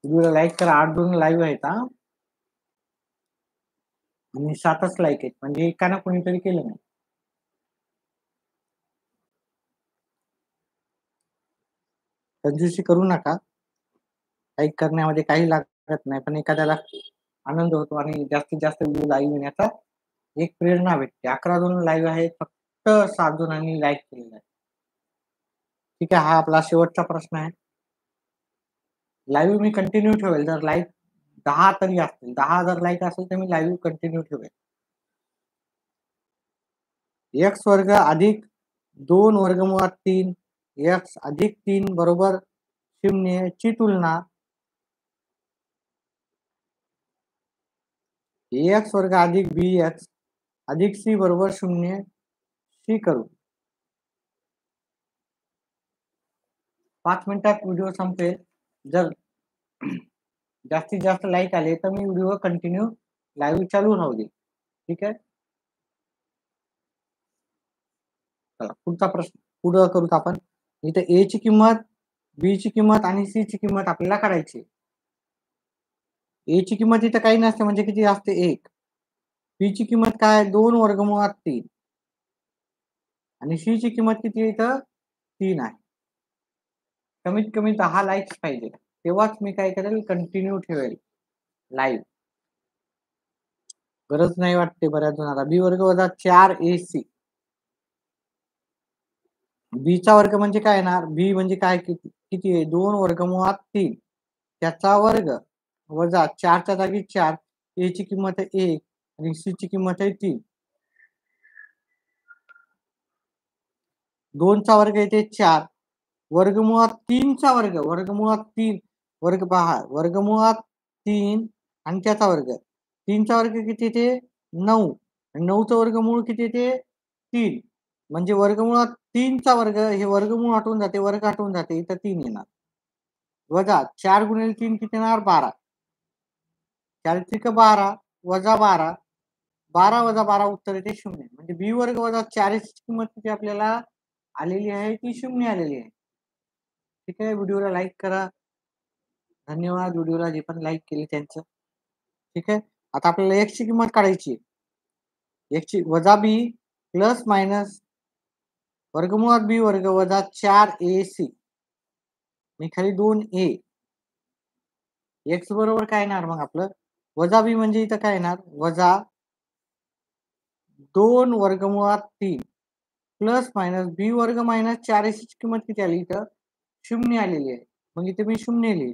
व्हिडिओला लाईक करा. 8 जण लाईव्ह आहेत हा. आणि 7च लाईक आहेत, म्हणजे एकानं कोणीतरी केलं नाही. कंजूसी करू नका. लाईक करण्यामध्ये काही लागत नाही, पण एखाद्याला आनंद होतो आणि जास्तीत जास्त व्हिडिओ लाईव्ह येण्याचा एक प्रेरणा भेटते. 11 जण लाईव्ह आहेत, फक्त 7 जणांनी लाईक केलेलं आहे. ठीक आहे. हा आपला शेवटचा प्रश्न आहे. लाईव्ह मी कंटिन्यू ठेवेल. जर लाईक 10 तरी असतील, 10 जर लाईक असेल तर मी लाईव्ह कंटिन्यू ठेवेल. x वर्ग अधिक 2 वर्गमुळात 3 x अधिक 3 बरोबर 0 ची तुलना x वर्ग अधिक bx अधिक c बरोबर 0 शी करू. 5 मिनिटात व्हिडिओ संपेल. जर जास्तीत जास्त लाईक आले तर मी व्हिडिओ कंटिन्यू लाईव्ह चालू राहू दे. ठीक आहे. चला पुढचा प्रश्न पुढं करूत आपण. इथे a ची किंमत, b ची किंमत आणि c ची किंमत आपल्याला काढायची. a ची किंमत इथं काही नसते, म्हणजे किती असते 1. b ची किंमत काय 2 वर्गमुळात 3 आणि c ची किंमत किती इथं 3 आहे. कमीत कमी 10 लाईक्स पाहिजे, तेव्हाच मी काय करेल, कंटिन्यू ठेवेल लाईव्ह. गरज नाही वाटते बऱ्याच जणांना. b वर्ग वजा 4ac. b चा वर्ग म्हणजे काय येणार, b म्हणजे काय, किती आहे 2 वर्गमुळात 3 त्याचा वर्ग वजा 4 च्या जागी 4. a ची किंमत आहे 1 आणि c ची किंमत आहे 3. 2 चा वर्ग येते 4 वर्गमुळात 3 चा वर्ग, वर्गमुळात 3 वर्ग पहा, वर्गमुळात 3 आणि त्याचा वर्ग. 3 चा वर्ग किती येते 9 आणि 9 चा वर्गमूळ किती येते 3. म्हणजे वर्गमुळात 3 चा वर्ग, हे वर्गमूळ हटवून जाते, वर्ग हटवून जाते, इथं 3 येणार. वजा 4 गुणिले 3 किती येणार 12. 4 त्रिक 12 वजा 12. 12 वजा 12 उत्तर येते 0. म्हणजे b वर्ग वजा 4 ची किंमत किती आपल्याला आलेली आहे, ती 0 आलेली आहे. ठीक आहे. व्हिडिओला लाईक करा. धन्यवाद व्हिडिओला जे पण लाईक केले त्यांचं. ठीक आहे. आता आपल्याला x ची किंमत काढायची आहे. x ची वजा b प्लस मायनस वर्गमुळात b वर्ग वजा 4ac मी खाली 2a. x बरोबर काय येणार मग आपलं, वजा b म्हणजे इथं काय येणार वजा 2 वर्गमुळात 3 प्लस मायनस b वर्ग मायनस 4ac ची किंमत किती आली इथं 0 आलेली आहे. मग इथे मी 0 लिहिली.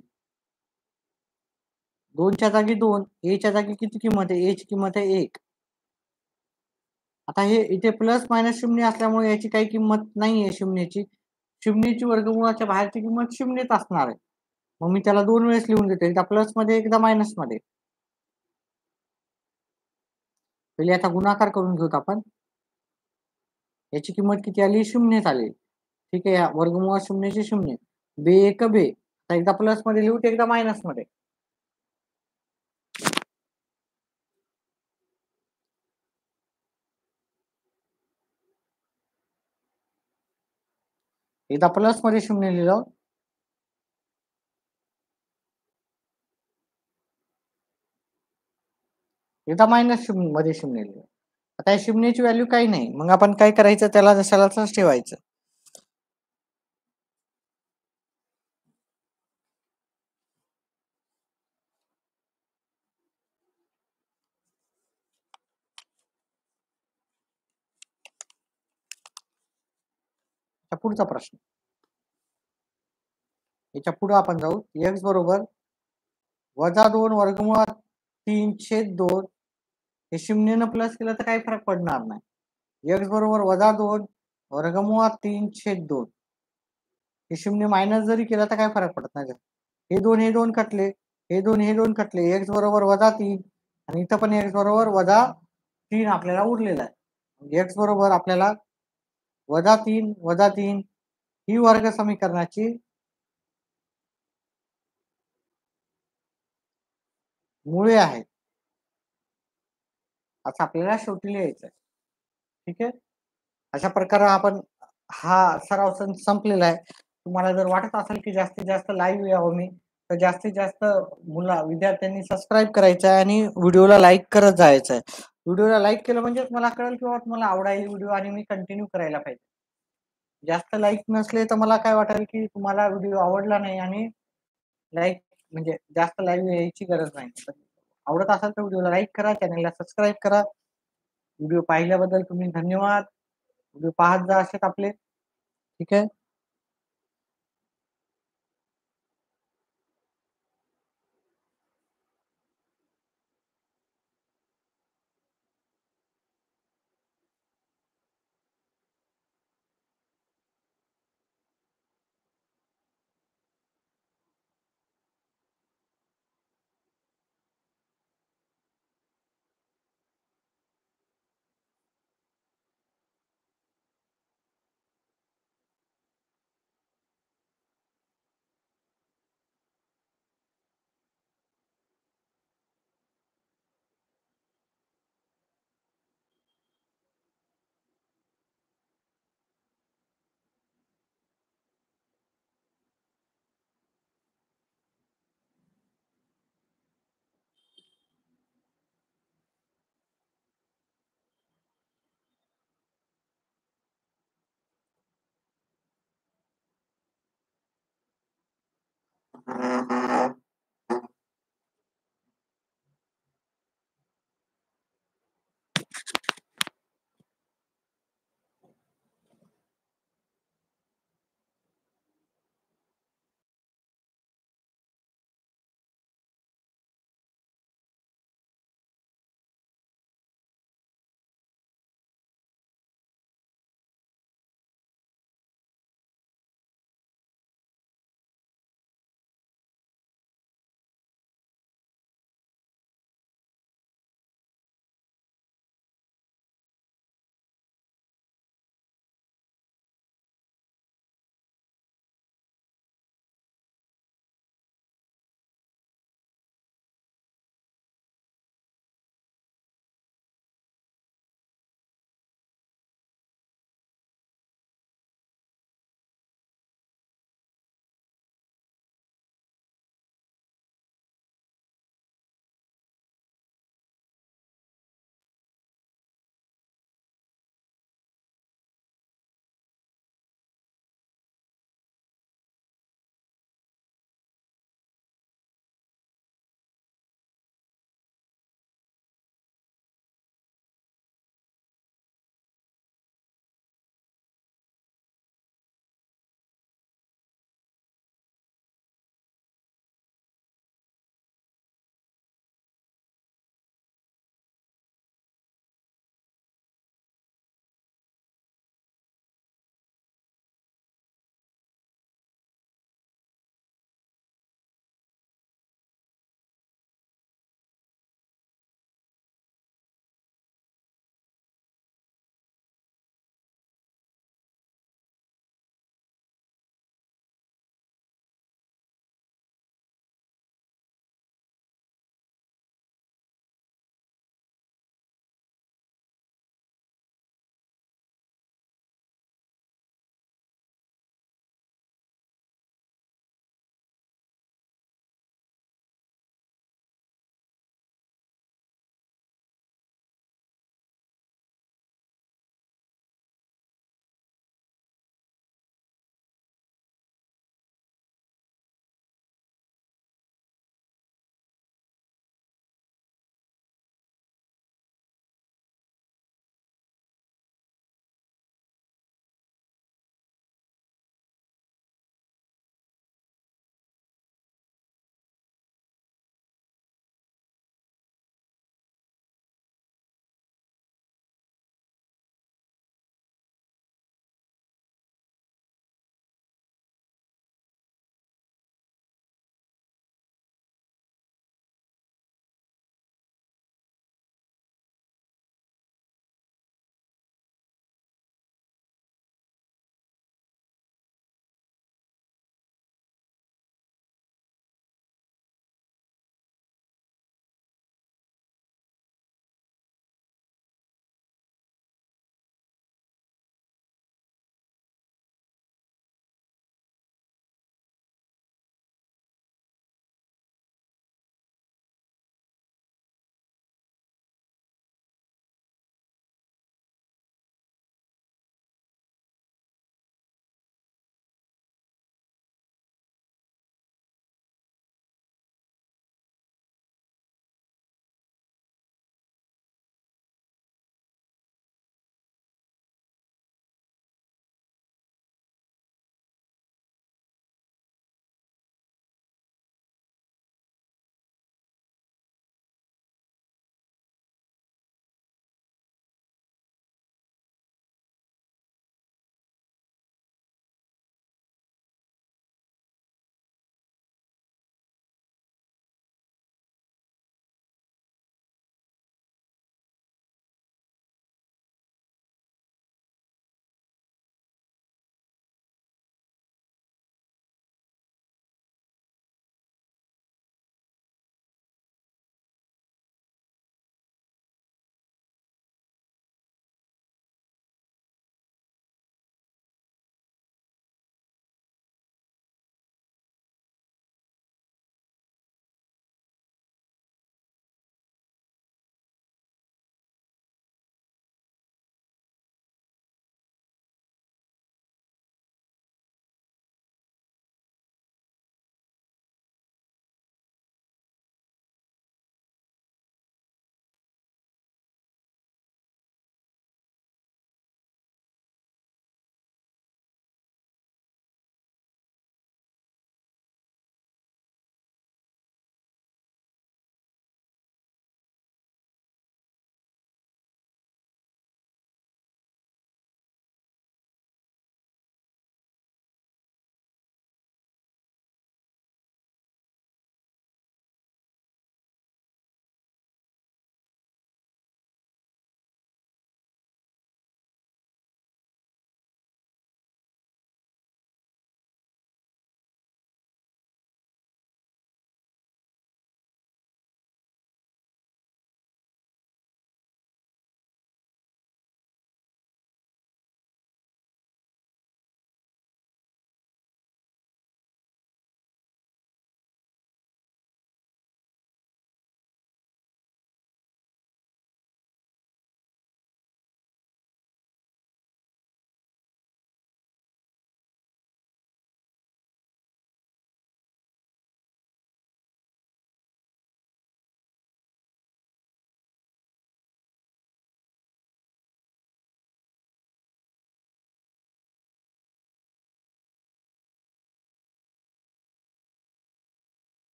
2च्या जागी 2, च्या जागी किती किंमत आहे? ची किंमत आहे 1. आता हे इथे प्लस मायनस 0 असल्यामुळे याची काही किंमत नाहीये शून्याची. शून्याची वर्गमूळाच्या बाहेरची किंमत 0च असणार आहे. मग मी त्याला 2 वेळेस लिहून देतो. एकदा प्लसमध्ये, एकदा मायनसमध्ये. पहिले आता गुणाकार करून घेऊत आपण. याची किंमत किती आली? 0च आली. ठीक आहे. वर्गमूळ 0चे 0. बे एक बे. आता एकदा प्लसमध्ये लिहू, एकदा मायनसमध्ये. एकदा प्लसमध्ये 0 लिहिलं. एकदा मायनस 0 मध्ये 0 लिहिलं. आता या शून्याची व्हॅल्यू काही नाही. मग आपण काय करायचं? त्याला जशाला तसंच ठेवायचं. पुढचा प्रश्न. याच्या पुढे आपण जाऊ. x बरोबर -2 वर्गमुळात 3/2. हे 0 प्लस केलं तर काही फरक पडणार नाही. x बरोबर -2 वर्गमुळात 3/2. हे 0 मायनस जरी केलं तर काही फरक पडत नाही. हे दोन कटले, हे दोन कटले. x बरोबर -3 आणि इथं पण x बरोबर -3 आपल्याला उरलेला आहे. x बरोबर आपल्याला -3 ही वर्ग समीकरणाची मुळे आहेत. असं आपल्याला शेवटी लिहायचं आहे. ठीक आहे. अशा प्रकारे आपण हा सराव संपलेला आहे. तुम्हाला जर वाटत असेल की जास्तीत जास्त लाईव्ह यावं मी, तर जास्तीत जास्त विद्यार्थ्यांनी सबस्क्राईब करायचं आहे आणि व्हिडिओला लाईक करत जायचं आहे. व्हिडिओला लाईक केलं म्हणजे मला कळेल किंवा तुम्हाला आवडायला व्हिडिओ आणि मी कंटिन्यू करायला पाहिजे. जास्त लाईक नसले तर मला काय वाटेल की तुम्हाला व्हिडिओ आवडला नाही आणि लाईक म्हणजे जास्त लाईव्ह यायची गरज नाही. आवडत असेल तर व्हिडिओला लाईक करा, चॅनलला सबस्क्राईब करा. व्हिडिओ पाहिल्याबद्दल तुम्ही धन्यवाद. व्हिडिओ पाहत जा असेच आपले. ठीक आहे.